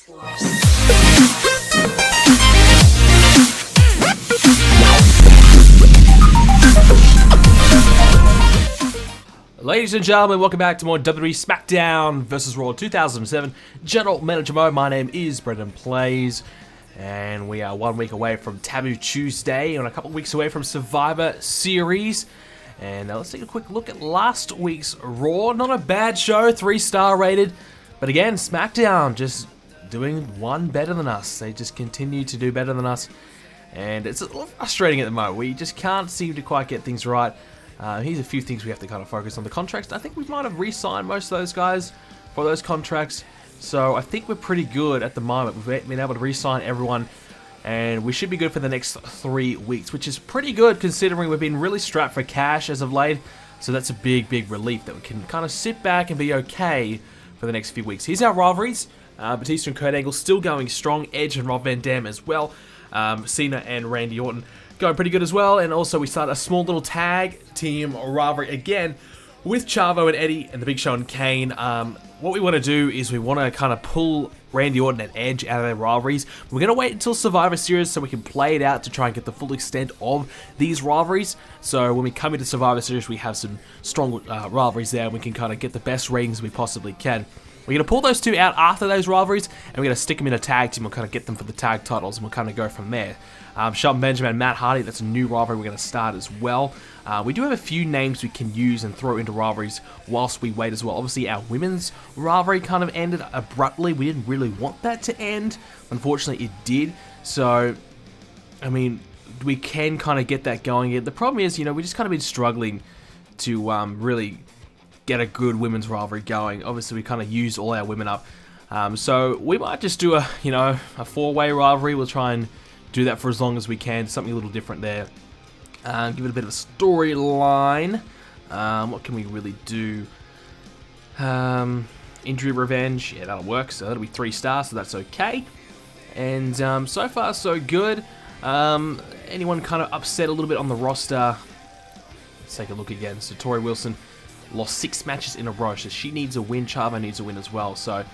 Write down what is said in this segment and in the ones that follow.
Ladies and gentlemen, welcome back to more WWE Smackdown vs. Raw 2007. General Manager Mo, my name is BrendenPlayz, and we are 1 week away from Taboo Tuesday and a couple of weeks away from Survivor Series. And let's take a quick look at last week's Raw. Not a bad show, 3-star rated, but again, Smackdown just doing one better than us. They just continue to do better than us, and it's a little frustrating at the moment. We just can't seem to quite get things right. Here's a few things we have to kind of focus on. The contracts, I think we might have re-signed most of those guys for those contracts. So I think we're pretty good at the moment. We've been able to re-sign everyone, and we should be good for the next 3 weeks, which is pretty good considering we've been really strapped for cash as of late. So that's a big, big relief that we can kind of sit back and be okay for the next few weeks. Here's our rivalries. Batista and Kurt Angle still going strong. Edge and Rob Van Dam as well. Cena and Randy Orton going pretty good as well. And also we start a small little tag team rivalry again with Chavo and Eddie and the Big Show and Kane. What we want to do is we want to kind of pull Randy Orton and Edge out of their rivalries. We're going to wait until Survivor Series so we can play it out to try and get the full extent of these rivalries. So when we come into Survivor Series, we have some strong rivalries there, and we can kind of get the best ratings we possibly can. We're going to pull those two out after those rivalries, and we're going to stick them in a tag team. We'll kind of get them for the tag titles, and we'll kind of go from there. Shelton Benjamin and Matt Hardy, that's a new rivalry we're going to start as well. We do have a few names we can use and throw into rivalries whilst we wait as well. Obviously, our women's rivalry kind of ended abruptly. We didn't really want that to end. Unfortunately, it did. So, I mean, we can kind of get that going again. The problem is, we just kind of been struggling to really get a good women's rivalry going. Obviously, we kind of used all our women up. So we might just do a 4-way rivalry. We'll try and do that for as long as we can. Something a little different there. Give it a bit of a storyline. What can we really do? Injury revenge. Yeah, that'll work. So that'll be 3 stars, so that's okay. And so far, so good. Anyone kind of upset a little bit on the roster? Let's take a look again. So Tori Wilson lost 6 matches in a row, so she needs a win. Chavo needs a win as well. So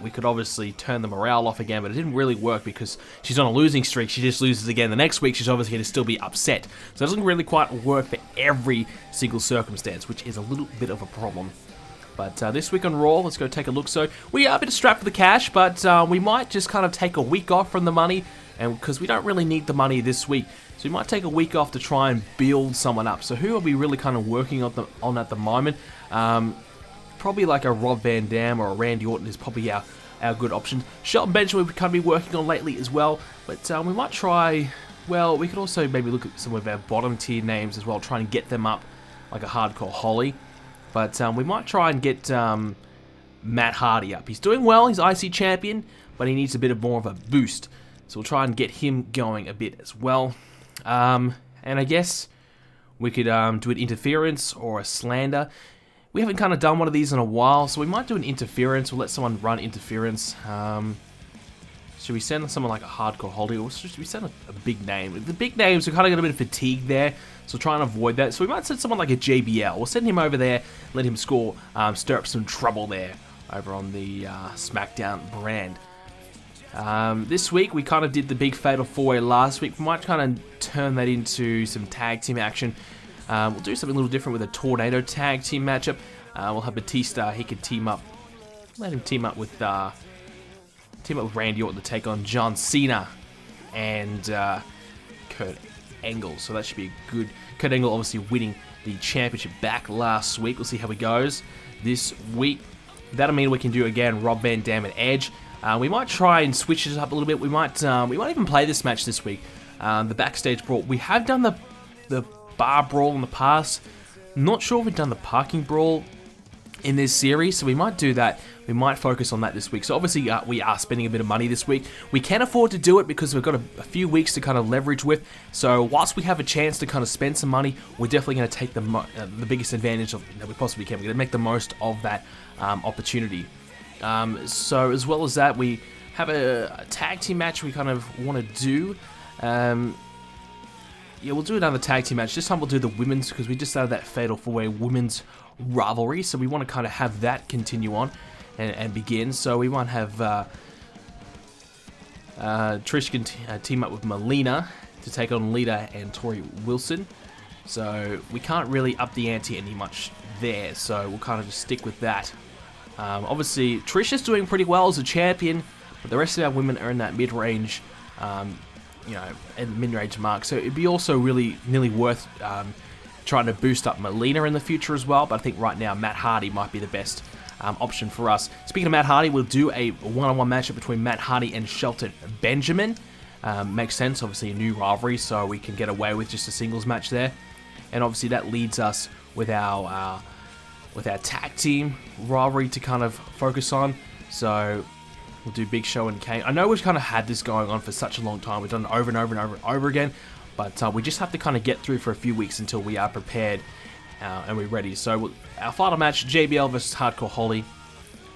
we could obviously turn the morale off again, but it didn't really work because she's on a losing streak. She just loses again the next week. She's obviously going to still be upset. So it doesn't really quite work for every single circumstance, which is a little bit of a problem. But this week on Raw, let's go take a look. So we are a bit strapped for the cash, but we might just kind of take a week off from the money, and because we don't really need the money this week. So we might take a week off to try and build someone up. So who are we really kind of working on at the moment? Probably like a Rob Van Dam or a Randy Orton is probably our good option. Shelton Benjamin we've kind of been working on lately as well. But we might try, well, we could also maybe look at some of our bottom tier names as well, try and get them up like a Hardcore Holly. But we might try and get Matt Hardy up. He's doing well, he's IC champion, but he needs a bit of more of a boost. So we'll try and get him going a bit as well. And I guess we could do an interference or a slander. We haven't kind of done one of these in a while, so we might do an interference. We'll let someone run interference. Should we send someone like a Hardcore Holly, or should we send a big name? The big names, we kind of got a bit of fatigue there, so try and avoid that. So we might send someone like a JBL. We'll send him over there, let him score, stir up some trouble there over on the Smackdown brand. This week, we kind of did the big Fatal 4-Way last week. We might kind of turn that into some tag team action. We'll do something a little different with a Tornado tag team matchup. We'll have Batista. He could team up. Let him team up with Randy Orton to take on John Cena and Kurt Angle. So that should be a good. Kurt Angle obviously winning the championship back last week. We'll see how he goes this week. That'll mean we can do again Rob Van Dam and Edge. We might try and switch it up a little bit. We might even play this match this week. The backstage brawl. We have done the bar brawl in the past. Not sure if we've done the parking brawl in this series, so we might do that. We might focus on that this week. So obviously we are spending a bit of money this week. We can afford to do it because we've got a few weeks to kind of leverage with. So whilst we have a chance to kind of spend some money, we're definitely going to take the biggest advantage that we possibly can. We're going to make the most of that opportunity. So as well as that, we have a tag team match we kind of want to do. Yeah, we'll do another tag team match. This time we'll do the women's because we just started that Fatal 4-Way women's rivalry. So we want to kind of have that continue on and begin. So we might have Trish can team up with Melina to take on Lita and Tori Wilson. So we can't really up the ante any much there, so we'll kind of just stick with that. Obviously, Trish is doing pretty well as a champion, but the rest of our women are in that mid-range, mid-range mark. So it'd be also really nearly worth trying to boost up Melina in the future as well. But I think right now Matt Hardy might be the best option for us. Speaking of Matt Hardy, we'll do a one-on-one matchup between Matt Hardy and Shelton Benjamin. Makes sense, obviously a new rivalry, so we can get away with just a singles match there. And obviously that leads us with our tag team rivalry to kind of focus on. So we'll do Big Show and Kane. I know we've kind of had this going on for such a long time. We've done it over and over and over and over again. But we just have to kind of get through for a few weeks until we are prepared and we're ready. So our final match, JBL versus Hardcore Holly.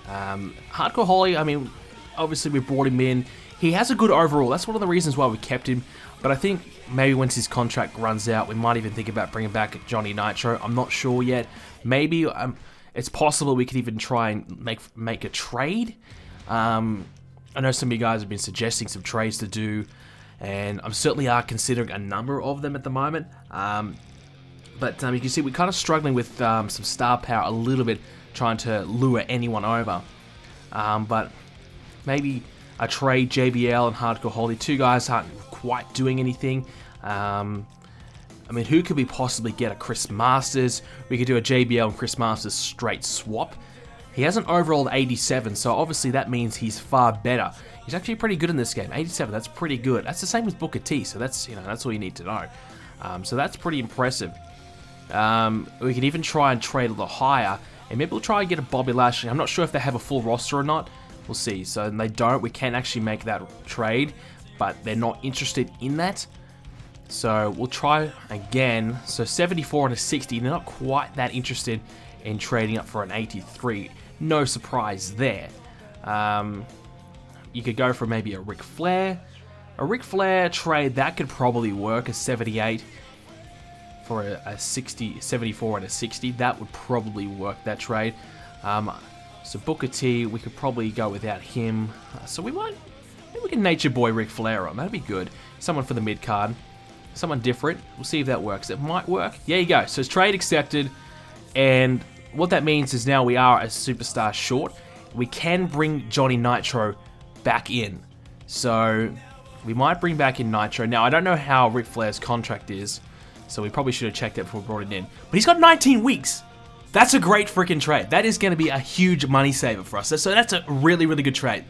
Hardcore Holly, I mean, obviously we brought him in. He has a good overall. That's one of the reasons why we kept him. But I think maybe once his contract runs out, we might even think about bringing back Johnny Nitro. I'm not sure yet. Maybe it's possible we could even try and make a trade. I know some of you guys have been suggesting some trades to do, and I'm certainly considering a number of them at the moment. But you can see we're kind of struggling with some star power a little bit, trying to lure anyone over. But maybe a trade, JBL and Hardcore Holly. Two guys aren't quite doing anything. I mean, who could we possibly get? A Chris Masters. We could do a JBL and Chris Masters straight swap. He has an overall of 87, so obviously that means he's far better. He's actually pretty good in this game. 87, that's pretty good. That's the same with Booker T, so that's all you need to know. So that's pretty impressive. We could even try and trade a little higher, and maybe we'll try and get a Bobby Lashley. I'm not sure if they have a full roster or not. We'll see. So they don't. We can actually make that trade, but they're not interested in that. So we'll try again. So 74 and a 60. They're not quite that interested in trading up for an 83. No surprise there. You could go for maybe a Ric Flair. A Ric Flair trade, that could probably work. A 78 for a 60, 74 and a 60. That would probably work, that trade. So Booker T, we could probably go without him. So maybe we can Nature Boy Ric Flair on. That'd be good. Someone for the mid card. Someone different. We'll see if that works. It might work. There you go. So it's trade accepted. And what that means is now we are a superstar short. We can bring Johnny Nitro back in. So we might bring back in Nitro. Now, I don't know how Ric Flair's contract is, so we probably should have checked that before we brought it in. But he's got 19 weeks. That's a great freaking trade. That is going to be a huge money saver for us. So that's a really, really good trade.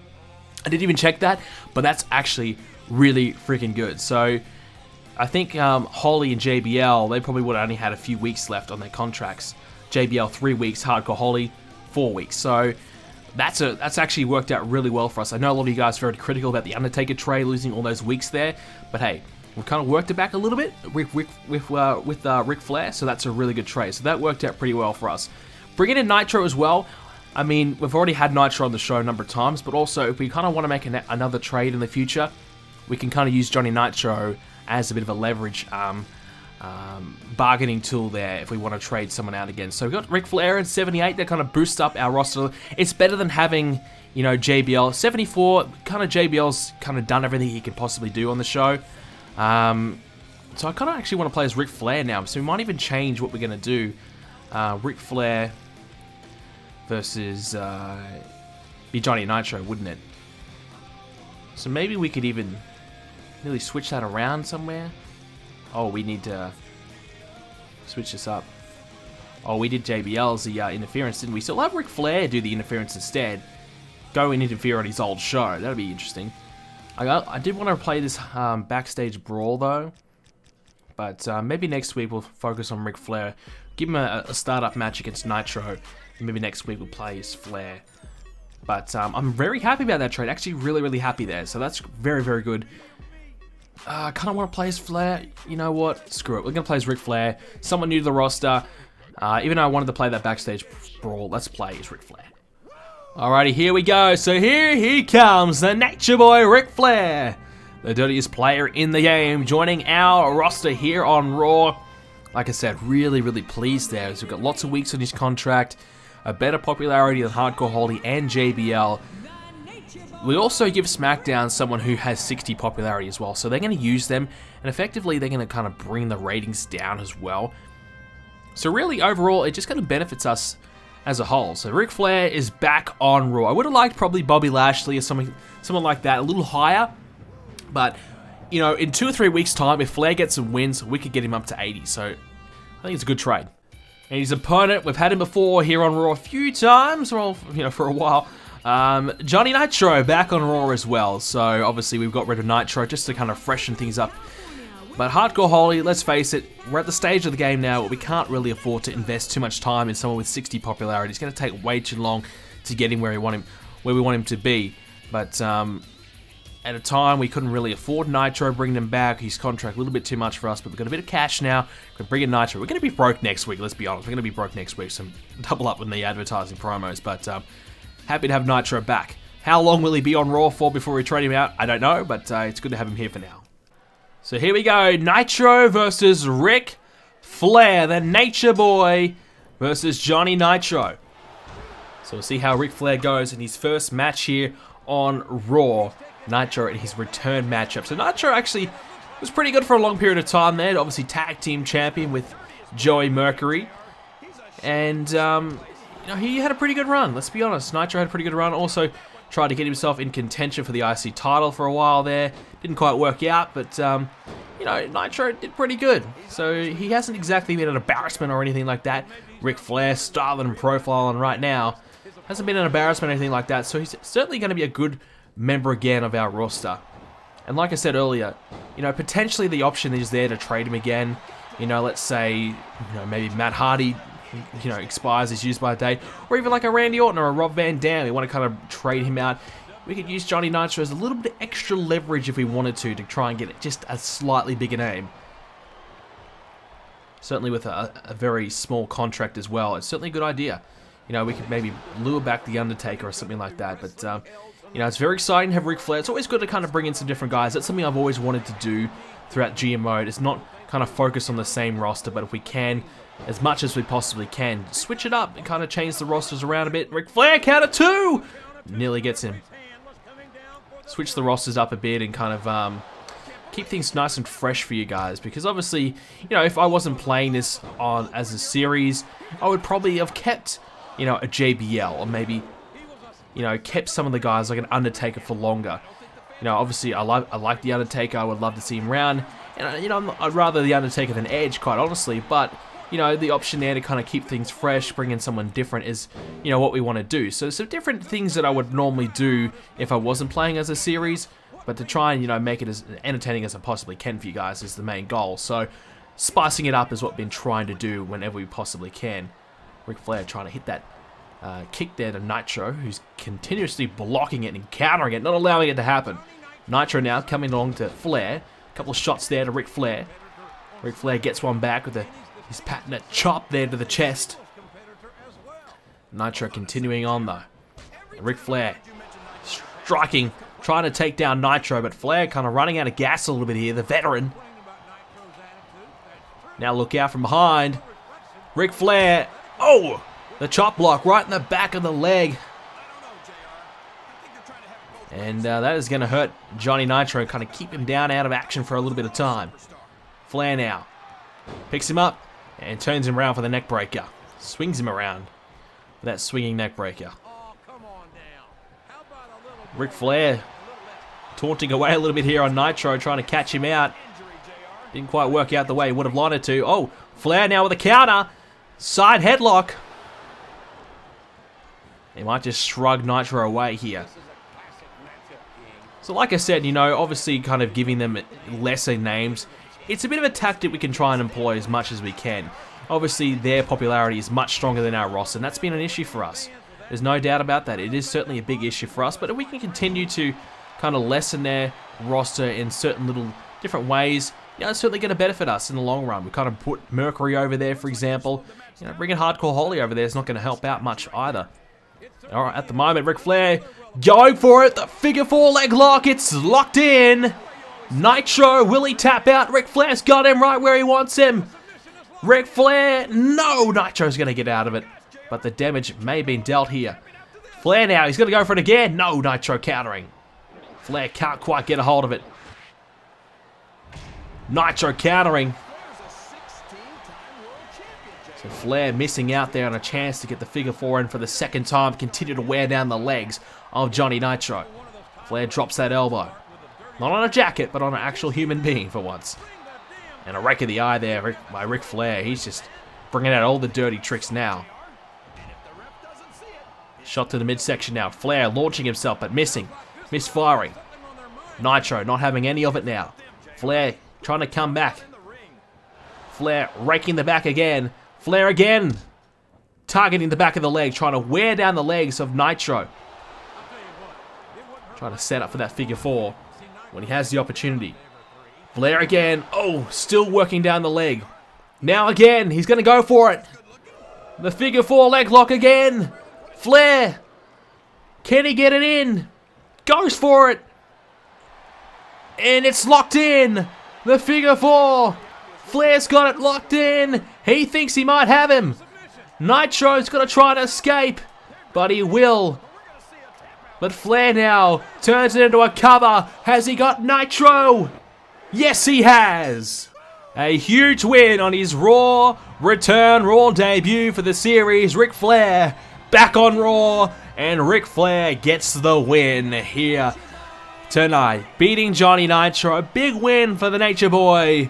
I didn't even check that, but that's actually really freaking good. So I think Holly and JBL, they probably would have only had a few weeks left on their contracts. JBL 3 weeks, Hardcore Holly 4 weeks. So that's actually worked out really well for us. I know a lot of you guys are very critical about the Undertaker trade, losing all those weeks there, but hey, we've kind of worked it back a little bit with Ric Flair, so that's a really good trade. So that worked out pretty well for us. Bringing in Nitro as well. I mean, we've already had Nitro on the show a number of times, but also if we kind of want to make another trade in the future, we can kind of use Johnny Nitro as a bit of a leverage bargaining tool there if we want to trade someone out again. So we've got Ric Flair at 78. That kind of boosts up our roster. It's better than having, JBL. 74, kind of JBL's kind of done everything he can possibly do on the show. So I kind of actually want to play as Ric Flair now. So we might even change what we're going to do. Ric Flair versus be Johnny Nitro, wouldn't it? So maybe we could even really switch that around somewhere. Oh, we need to switch this up. Oh, we did JBL's the interference, didn't we? So we'll have Ric Flair do the interference instead. Go and interfere on his old show. That'll be interesting. I did want to play this backstage brawl, though. But maybe next week we'll focus on Ric Flair. Give him a startup match against Nitro. And maybe next week we'll play as Flair. But I'm very happy about that trade. Actually, really, really happy there. So that's very, very good. I kind of want to play as Flair. You know what? Screw it. We're going to play as Ric Flair. Someone new to the roster. Even though I wanted to play that backstage brawl, let's play as Ric Flair. Alrighty, here we go. So here he comes, the Nature Boy Ric Flair. The dirtiest player in the game, joining our roster here on Raw. Like I said, really, really pleased there. So we've got lots of weeks on his contract. A better popularity than Hardcore Holly and JBL. we also give SmackDown someone who has 60 popularity as well, so they're going to use them, and effectively they're going to kind of bring the ratings down as well. So really, overall, it just kind of benefits us as a whole. So Ric Flair is back on Raw. I would have liked probably Bobby Lashley or someone like that, a little higher, but, you know, in 2 or 3 weeks' time, if Flair gets some wins, we could get him up to 80, so I think it's a good trade. And his opponent, we've had him before here on Raw a few times, well, you know, for a while. Johnny Nitro back on Raw as well, so obviously we've got rid of Nitro just to kind of freshen things up. But Hardcore Holly, let's face it, we're at the stage of the game now where we can't really afford to invest too much time in someone with 60 popularity. It's going to take way too long to get him where we want him to be. But at a time we couldn't really afford Nitro, bringing him back. His contract a little bit too much for us, but we've got a bit of cash now. We're going to bring in Nitro. We're going to be broke next week, let's be honest. We're going to be broke next week, so double up with the advertising promos. But happy to have Nitro back. How long will he be on Raw for before we trade him out? I don't know, but it's good to have him here for now. So here we go, Nitro versus Ric Flair, the Nature Boy versus Johnny Nitro. So we'll see how Ric Flair goes in his first match here on Raw. Nitro in his return matchup. So Nitro actually was pretty good for a long period of time there. Obviously tag team champion with Joey Mercury. And, you know, he had a pretty good run, let's be honest. Nitro had a pretty good run. Also tried to get himself in contention for the IC title for a while there. Didn't quite work out, but, you know, Nitro did pretty good. So he hasn't exactly been an embarrassment or anything like that. Ric Flair styling and profiling right now hasn't been an embarrassment or anything like that. So he's certainly going to be a good member again of our roster. And like I said earlier, you know, potentially the option is there to trade him again. You know, let's say, you know, maybe Matt Hardy, you know, expires his use by day, or even like a Randy Orton or a Rob Van Dam. We want to kind of trade him out. We could use Johnny Nitro as a little bit of extra leverage if we wanted to try and get just a slightly bigger name. Certainly with a very small contract as well. It's certainly a good idea. You know, we could maybe lure back the Undertaker or something like that. But, you know, it's very exciting to have Ric Flair. It's always good to kind of bring in some different guys. That's something I've always wanted to do throughout GM mode. It's not kind of focus on the same roster, but if we can, as much as we possibly can, switch it up and kind of change the rosters around a bit. Ric Flair, count of 2! Nearly gets him. Switch the rosters up a bit and kind of keep things nice and fresh for you guys. Because obviously, you know, if I wasn't playing this on as a series, I would probably have kept, you know, a JBL or maybe, you know, kept some of the guys like an Undertaker for longer. You know, obviously I like the Undertaker. I would love to see him around. And, you know, I'd rather the Undertaker than Edge, quite honestly. But, you know, the option there to kind of keep things fresh, bring in someone different is, you know, what we want to do. So some different things that I would normally do if I wasn't playing as a series, but to try and, you know, make it as entertaining as I possibly can for you guys is the main goal. So spicing it up is what we've been trying to do whenever we possibly can. Ric Flair trying to hit that kick there to Nitro, who's continuously blocking it and countering it, not allowing it to happen. Nitro now coming along to Flair. A couple of shots there to Ric Flair. Ric Flair gets one back with his patented chop there to the chest. Nitro continuing on though. Ric Flair striking, trying to take down Nitro, but Flair kind of running out of gas a little bit here, the veteran. Now look out from behind. Ric Flair, oh! The chop block right in the back of the leg. And that is going to hurt Johnny Nitro, kind of keep him down out of action for a little bit of time. Flair now picks him up and turns him around for the neck breaker. Swings him around for that swinging neck breaker. Ric Flair taunting away a little bit here on Nitro, trying to catch him out. Didn't quite work out the way he would have wanted to. Oh, Flair now with a counter. Side headlock. He might just shrug Nitro away here. So like I said, you know, obviously kind of giving them lesser names, it's a bit of a tactic we can try and employ as much as we can. Obviously their popularity is much stronger than our roster, and that's been an issue for us. There's no doubt about that. It is certainly a big issue for us, but if we can continue to kind of lessen their roster in certain little different ways, you know, it's certainly going to benefit us in the long run. We kind of put Mercury over there, for example. You know, bringing Hardcore Holly over there is not going to help out much either. All right, at the moment, Ric Flair going for it. The figure 4 leg lock. It's locked in. Nitro, will he tap out? Ric Flair's got him right where he wants him. Ric Flair, no. Nitro's going to get out of it. But the damage may have been dealt here. Flair now, he's going to go for it again. No, Nitro countering. Flair can't quite get a hold of it. Nitro countering. So Flair missing out there on a chance to get the figure 4 in for the second time. Continue to wear down the legs of Johnny Nitro. Flair drops that elbow. Not on a jacket, but on an actual human being for once. And a rake of the eye there by Ric Flair. He's just bringing out all the dirty tricks now. Shot to the midsection now. Flair launching himself, but missing. Misfiring. Nitro not having any of it now. Flair trying to come back. Flair raking the back again. Flair again. Targeting the back of the leg. Trying to wear down the legs of Nitro. Trying to set up for that figure 4 when he has the opportunity. Flair again. Oh, still working down the leg. Now again. He's going to go for it. The figure 4 leg lock again. Flair. Can he get it in? Goes for it. And it's locked in. The figure 4. Flair's got it locked in. He thinks he might have him. Nitro's going to try to escape. But he will. But Flair now turns it into a cover. Has he got Nitro? Yes, he has. A huge win on his Raw return, Raw debut for the series. Ric Flair back on Raw. And Ric Flair gets the win here tonight. Beating Johnny Nitro. A big win for the Nature Boy.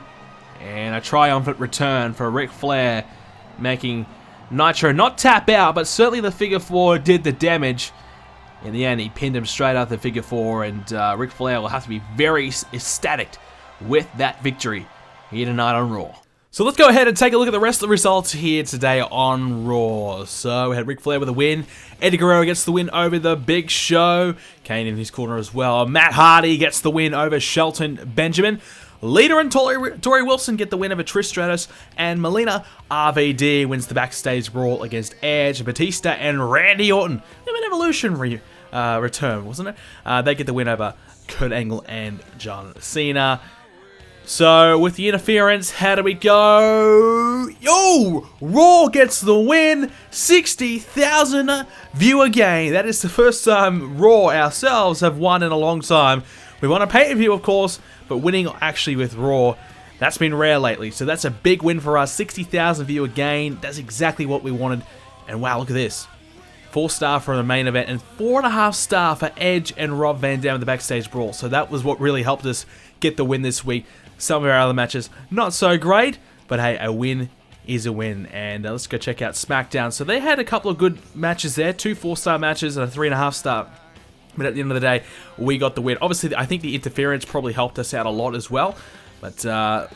And a triumphant return for Ric Flair. Making Nitro not tap out, but certainly the figure 4 did the damage. In the end, he pinned him straight out the figure 4, and Ric Flair will have to be very ecstatic with that victory here tonight on Raw. So let's go ahead and take a look at the rest of the results here today on Raw. So we had Ric Flair with a win. Eddie Guerrero gets the win over the Big Show. Kane in his corner as well. Matt Hardy gets the win over Shelton Benjamin. Lita and Tori Wilson get the win over Trish Stratus, and Melina RVD wins the backstage brawl against Edge, Batista, and Randy Orton. An Evolution return, wasn't it? They get the win over Kurt Angle and John Cena. So, with the interference, how do we go? Yo! Raw gets the win! 60,000 viewer gain. That is the first time Raw ourselves have won in a long time. We won a pay-per-view, of course, but winning actually with Raw, that's been rare lately. So that's a big win for us. 60,000 viewer gain. That's exactly what we wanted. And wow, look at this. 4-star for the main event and 4.5-star for Edge and Rob Van Dam in the backstage brawl. So that was what really helped us get the win this week. Some of our other matches, not so great, but hey, a win is a win. And let's go check out SmackDown. So they had a couple of good matches there. 2 4-star matches and a 3.5-star. But at the end of the day, we got the win. Obviously, I think the interference probably helped us out a lot as well. But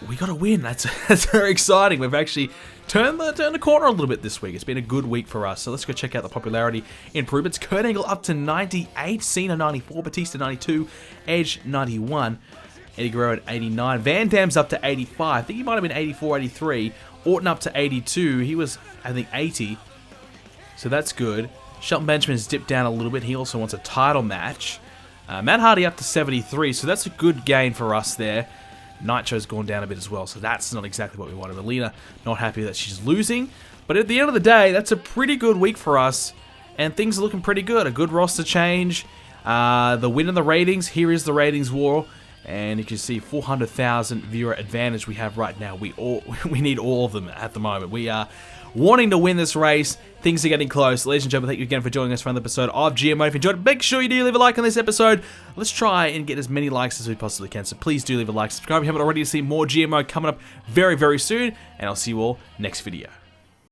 we got a win. That's very exciting. We've actually turned the corner a little bit this week. It's been a good week for us. So let's go check out the popularity improvements. Kurt Angle up to 98. Cena 94. Batista 92. Edge 91. Eddie Guerrero at 89. Van Dam's up to 85. I think he might have been 84, 83. Orton up to 82. He was, I think, 80. So that's good. Shelton Benjamin's dipped down a little bit. He also wants a title match. Matt Hardy up to 73, so that's a good gain for us there. Nitro's gone down a bit as well, so that's not exactly what we wanted. Melina not happy that she's losing. But at the end of the day, that's a pretty good week for us. And things are looking pretty good. A good roster change. The win in the ratings. Here is the ratings war. And you can see 400,000 viewer advantage we have right now. We need all of them at the moment. We are wanting to win this race. Things are getting close. Ladies and gentlemen, thank you again for joining us for another episode of GMO. If you enjoyed it, make sure you do leave a like on this episode. Let's try and get as many likes as we possibly can. So please do leave a like. Subscribe if you haven't already to see more GMO coming up very, very soon. And I'll see you all next video.